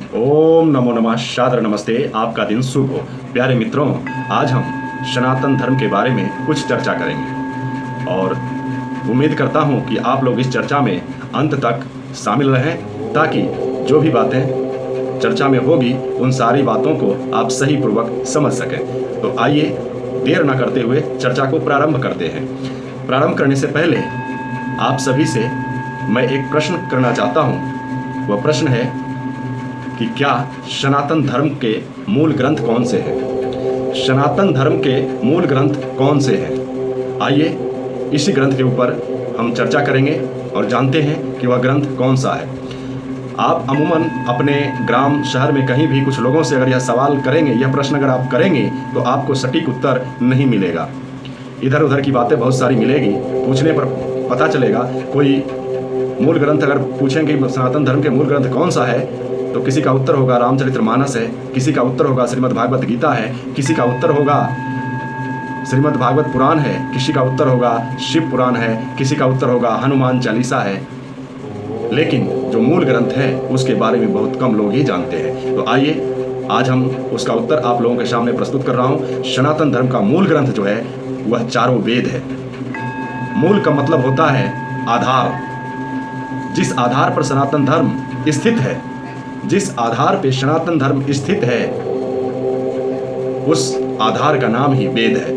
ओम नमो नमः शाद्र नमस्ते। आपका दिन शुभ हो। प्यारे मित्रों, आज हम सनातन धर्म के बारे में कुछ चर्चा करेंगे और उम्मीद करता हूं कि आप लोग इस चर्चा में अंत तक शामिल रहें ताकि जो भी बातें चर्चा में होगी उन सारी बातों को आप सही पूर्वक समझ सकें। तो आइए देर न करते हुए चर्चा को प्रारंभ करते हैं। प्रारंभ करने से पहले आप सभी से मैं एक प्रश्न करना चाहता हूं। वह प्रश्न है कि क्या सनातन धर्म के मूल ग्रंथ कौन से हैं? सनातन धर्म के मूल ग्रंथ कौन से हैं? आइए इसी ग्रंथ के ऊपर हम चर्चा करेंगे और जानते हैं कि वह ग्रंथ कौन सा है। आप अमूमन अपने ग्राम शहर में कहीं भी कुछ लोगों से अगर यह सवाल करेंगे, यह प्रश्न अगर आप करेंगे तो आपको सटीक उत्तर नहीं मिलेगा। इधर उधर की बातें बहुत सारी मिलेगी, पूछने पर पता चलेगा। कोई मूल ग्रंथ अगर पूछेंगे सनातन धर्म के मूल ग्रंथ कौन सा है तो किसी का उत्तर होगा रामचरितमानस है, किसी का उत्तर होगा श्रीमद् भागवत गीता है, किसी का उत्तर होगा श्रीमद् भागवत पुराण है, किसी का उत्तर होगा शिव पुराण है, किसी का उत्तर होगा हनुमान चालीसा है। लेकिन जो मूल ग्रंथ है उसके बारे में बहुत कम लोग ही जानते हैं। तो आइए आज हम उसका उत्तर आप लोगों के सामने प्रस्तुत कर रहा हूँ। सनातन धर्म का मूल ग्रंथ जो है वह चारों वेद है। मूल का मतलब होता है आधार। जिस आधार पर सनातन धर्म स्थित है, जिस आधार पे सनातन धर्म स्थित है, उस आधार का नाम ही वेद है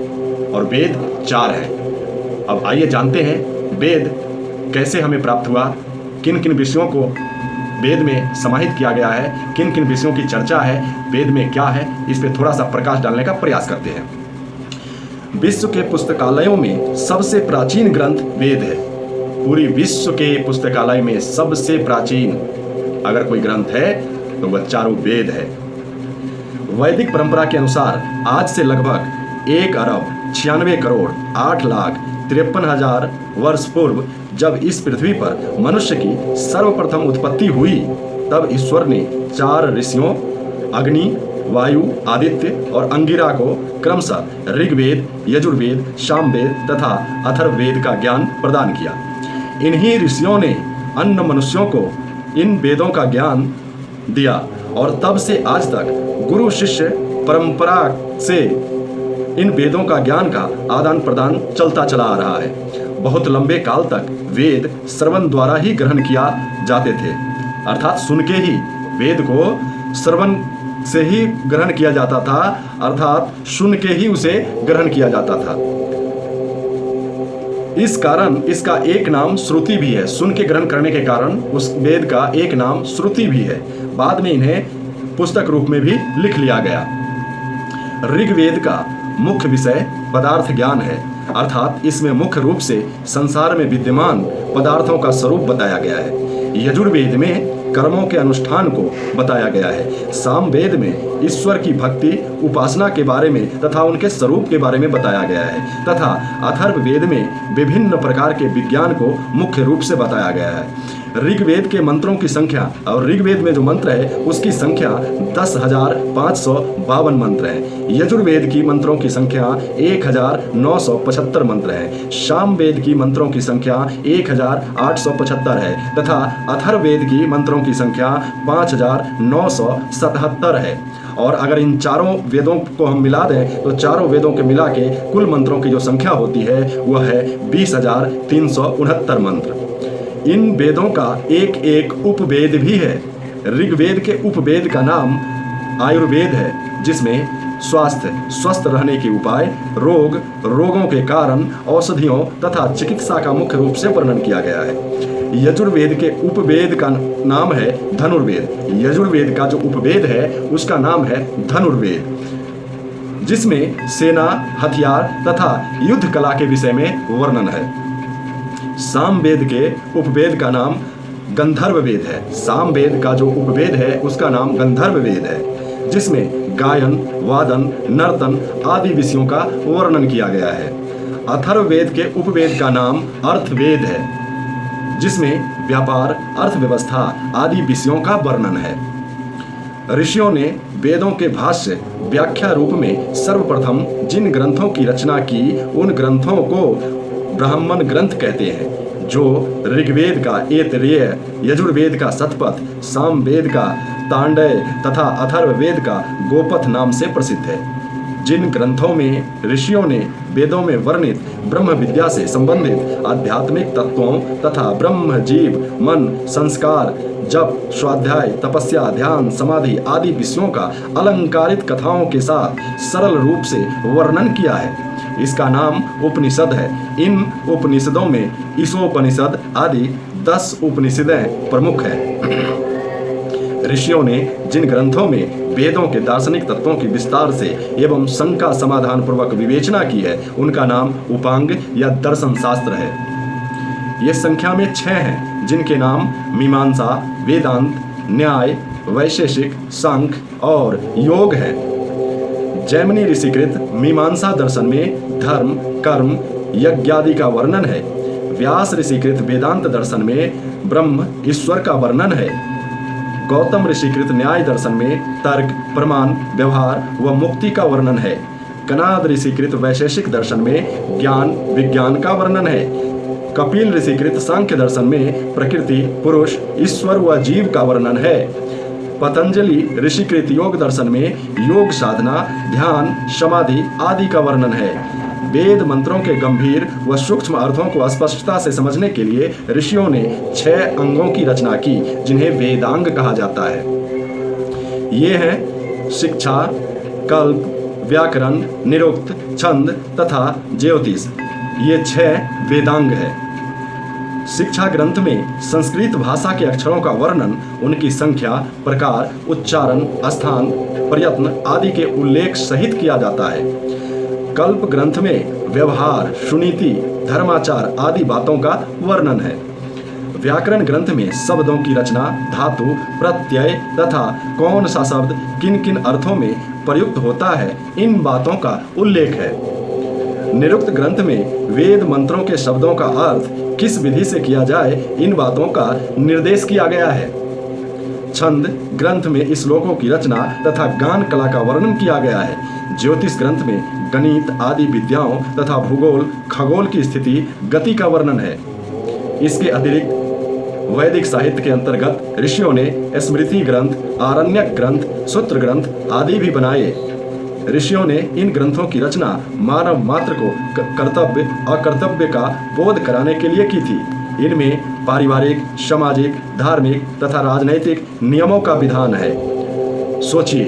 और वेद चार है। अब आइए जानते हैं वेद कैसे हमें प्राप्त हुआ, किन किन विषयों को वेद में समाहित किया गया है, किन किन विषयों की चर्चा है, वेद में क्या है, इस पे थोड़ा सा प्रकाश डालने का प्रयास करते हैं। विश्व के पुस्तकालयों में सबसे प्राचीन ग्रंथ वेद है। पूरी विश्व के पुस्तकालय में सबसे प्राचीन अगर कोई ग्रंथ है तो वह चारों वेद है। वैदिक परंपरा के अनुसार आज से लगभग 1 अरब 96 करोड़ 8 लाख 53,000 वर्ष पूर्व जब इस पृथ्वी पर मनुष्य की सर्वप्रथम उत्पत्ति हुई, तब ईश्वर ने 4 ऋषियों अग्नि, वायु, आदित्य और अंगिरा को क्रमशः ऋग्वेद, यजुर्वेद, सामवेद तथा अथर्ववेद का ज्ञान प्रदान किया। इन्हीं ऋषियों ने अन्य मनुष्यों को इन वेदों का ज्ञान दिया और तब से आज तक गुरु शिष्य परंपरा से इन वेदों का ज्ञान का आदान प्रदान चलता चला आ रहा है। बहुत लंबे काल तक वेद श्रवण द्वारा ही ग्रहण किया जाते थे, अर्थात सुन के ही वेद को श्रवण से ही ग्रहण किया जाता था, अर्थात सुन के ही उसे ग्रहण किया जाता था। इस कारण इसका एक नाम श्रुति भी है। सुन के ग्रहण करने के कारण उस वेद का एक नाम श्रुति भी है। बाद में इन्हें पुस्तक रूप में भी लिख लिया गया। ऋग्वेद का मुख्य विषय पदार्थ ज्ञान है, अर्थात इसमें मुख्य रूप से संसार में विद्यमान पदार्थों का स्वरूप बताया गया है। यजुर्वेद में कर्मों के अनुष्ठान को बताया गया है। सामवेद में ईश्वर की भक्ति उपासना के बारे में तथा उनके स्वरूप के बारे में बताया गया है तथा अथर्ववेद में विभिन्न प्रकार के विज्ञान को मुख्य रूप से बताया गया है। ऋग्वेद के मंत्रों की संख्या और ऋग्वेद में जो मंत्र है उसकी संख्या 10,552 मंत्र है। यजुर्वेद की मंत्रों की संख्या 1,975 मंत्र है। सामवेद की मंत्रों की संख्या 1,875 है तथा अथर्ववेद की मंत्रों की संख्या 5,977 है। और अगर इन चारों वेदों को हम मिला दें तो चारों वेदों के मिला के कुल मंत्रों की जो संख्या होती है वह है 20,369 मंत्र। इन वेदों का एक एक उपवेद भी है। ऋग्वेद के उपवेद का नाम आयुर्वेद है, जिसमें स्वास्थ्य, स्वस्थ रहने के उपाय, रोग, रोगों के कारण, औषधियों तथा चिकित्सा का मुख्य रूप से वर्णन किया गया है। यजुर्वेद के उपवेद का नाम है धनुर्वेद। यजुर्वेद का जो उपवेद है उसका नाम है धनुर्वेद, जिसमें सेना, हथियार तथा युद्ध कला के विषय में वर्णन है। सामवेद के उपवेद का नाम गंधर्व वेद है। सामवेद का जो उपवेद है उसका नाम गंधर्व वेद है, जिसमें गायन, वादन, नर्तन आदि विषयों का वर्णन किया गया है। अथर्ववेद के उपवेद का नाम अर्थवेद है, जिसमें व्यापार, अर्थव्यवस्था आदि विषयों का वर्णन है। ऋषियों ने वेदों के भाष्य व्याख्या रूप में सर्वप्रथम जिन ग्रंथों की रचना की उन ग्रंथों को ब्राह्मण ग्रंथ कहते हैं, जो ऋग्वेद का ऐतरेय, यजुर्वेद का शतपथ, सामवेद का तांडय तथा अथर्ववेद का गोपथ नाम से प्रसिद्ध है। जिन ग्रंथों में ऋषियों ने वेदों में वर्णित ब्रह्म विद्या से संबंधित आध्यात्मिक तत्वों तथा ब्रह्म जीव मन संस्कार जप स्वाध्याय तपस्या ध्यान समाधि आदि विषयों का अलंकारित कथाओं के साथ सरल रूप से वर्णन किया है, इसका नाम उपनिषद है। इन उपनिषदों में ईशोपनिषद आदि 10 उपनिषदें प्रमुख हैं। ऋषियों ने जिन ग्रंथों में वेदों के दार्शनिक तत्वों की विस्तार से एवं शंका समाधान पूर्वक विवेचना की है, उनका नाम उपांग या दर्शन शास्त्र है। ये संख्या में 6 हैं, जिनके नाम मीमांसा, वेदांत, न्याय, वैशेषिक, सांख्य और योग है। जैमिनी ऋषिकृत मीमांसा दर्शन में धर्म कर्म यज्ञादि का वर्णन है। व्यास ऋषिकृत वेदांत दर्शन में ब्रह्म ईश्वर का वर्णन है। गौतम ऋषिकृत न्याय दर्शन में तर्क प्रमाण व्यवहार व मुक्ति का वर्णन है। कनाद ऋषिकृत वैशेषिक दर्शन में ज्ञान विज्ञान का वर्णन है। कपिल ऋषिकृत सांख्य दर्शन में प्रकृति पुरुष ईश्वर व जीव का वर्णन है। पतंजलि ऋषिकृत योग दर्शन में योग साधना ध्यान समाधि आदि का वर्णन है। वेद मंत्रों के गंभीर व सूक्ष्म अर्थों को स्पष्टता से समझने के लिए ऋषियों ने 6 अंगों की रचना की, जिन्हें वेदांग कहा जाता है। ये हैं शिक्षा, कल्प, व्याकरण, निरुक्त, छंद तथा ज्योतिष। ये 6 वेदांग हैं। शिक्षा ग्रंथ में संस्कृत भाषा के अक्षरों का वर्णन, उनकी संख्या, प्रकार, उच्चारण, स्थान, प्रयत्न आदि के उल्लेख सहित किया जाता है। कल्प ग्रंथ में व्यवहार, सुनीति, धर्माचार आदि बातों का वर्णन है। व्याकरण ग्रंथ में शब्दों की रचना, धातु, प्रत्यय तथा कौन सा शब्द किन किन अर्थों में प्रयुक्त होता है, इन बातों का उल्लेख है। निरुक्त ग्रंथ में वेद मंत्रों के शब्दों का अर्थ किस विधि से किया जाए, इन बातों का निर्देश किया गया है। छंद ग्रंथ में श्लोकों की रचना तथा गान कला का वर्णन किया गया है। ज्योतिष ग्रंथ में गणित आदि विद्याओं तथा भूगोल खगोल की स्थिति गति का वर्णन है। इसके अतिरिक्त वैदिक साहित्य के अंतर्गत ऋषियों ने स्मृति ग्रंथ, आरण्यक ग्रंथ, सूत्र ग्रंथ आदि भी बनाए। ऋषियों ने इन ग्रंथों की रचना मानव मात्र को कर्तव्य अकर्तव्य का बोध कराने के लिए की थी। इनमें पारिवारिक, सामाजिक, धार्मिक तथा राजनैतिक नियमों का विधान है। सोचिए,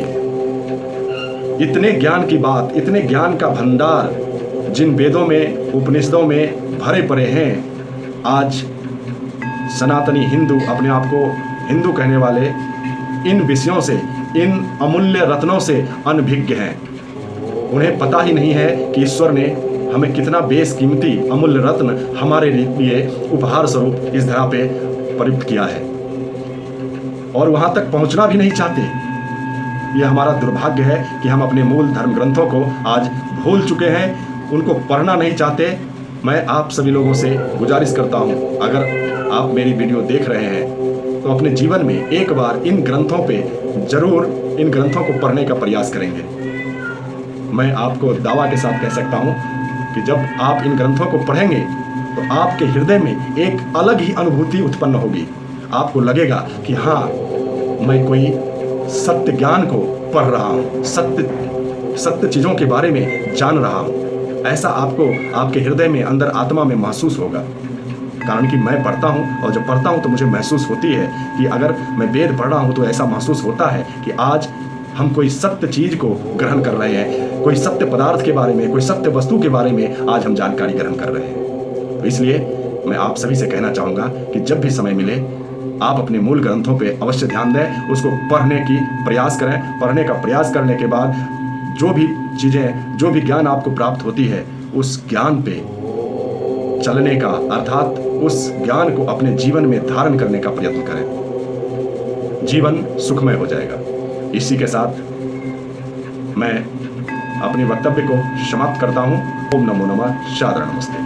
इतने ज्ञान की बात, इतने ज्ञान का भंडार जिन वेदों में उपनिषदों में भरे पड़े हैं, आज सनातनी हिंदू अपने आप को हिंदू कहने वाले इन विषयों से, इन अमूल्य रत्नों से अनभिज्ञ हैं। उन्हें पता ही नहीं है कि ईश्वर ने हमें कितना बेशकीमती अमूल्य रत्न हमारे लिए उपहार स्वरूप इस धरा पे प्रयुक्त किया है, और वहां तक पहुंचना भी नहीं चाहते। यह हमारा दुर्भाग्य है कि हम अपने मूल धर्म ग्रंथों को आज भूल चुके हैं, उनको पढ़ना नहीं चाहते। मैं आप सभी लोगों से गुजारिश करता हूं, अगर आप मेरी वीडियो देख रहे हैं तो अपने जीवन में एक बार इन ग्रंथों पे जरूर इन ग्रंथों को पढ़ने का प्रयास करेंगे। मैं आपको दावा के साथ कह सकता हूं कि जब आप इन ग्रंथों को पढ़ेंगे तो आपके हृदय में एक अलग ही अनुभूति उत्पन्न होगी। आपको लगेगा कि हाँ, मैं कोई सत्य ज्ञान को पढ़ रहा हूँ, सत्य चीज़ों के बारे में जान रहा हूँ। ऐसा आपको आपके हृदय में अंदर आत्मा में महसूस होगा, कारण कि मैं पढ़ता हूँ, और जब पढ़ता हूँ तो मुझे महसूस होती है कि अगर मैं वेद पढ़ रहा हूँ तो ऐसा महसूस होता है कि आज हम कोई सत्य चीज़ को ग्रहण कर रहे हैं, कोई सत्य पदार्थ के बारे में, कोई सत्य वस्तु के बारे में आज हम जानकारी ग्रहण कर रहे हैं। तो इसलिए मैं आप सभी से कहना चाहूँगा कि जब भी समय मिले आप अपने मूल ग्रंथों पे अवश्य ध्यान दें, उसको पढ़ने की प्रयास करें। पढ़ने का प्रयास करने के बाद जो भी चीज़ें, जो भी ज्ञान आपको प्राप्त होती है, उस ज्ञान पे चलने का, अर्थात उस ज्ञान को अपने जीवन में धारण करने का प्रयत्न करें। जीवन सुखमय हो जाएगा। इसी के साथ मैं अपने वक्तव्य को समाप्त करता हूँ। ओम नमो नमः, सादर नमस्ते।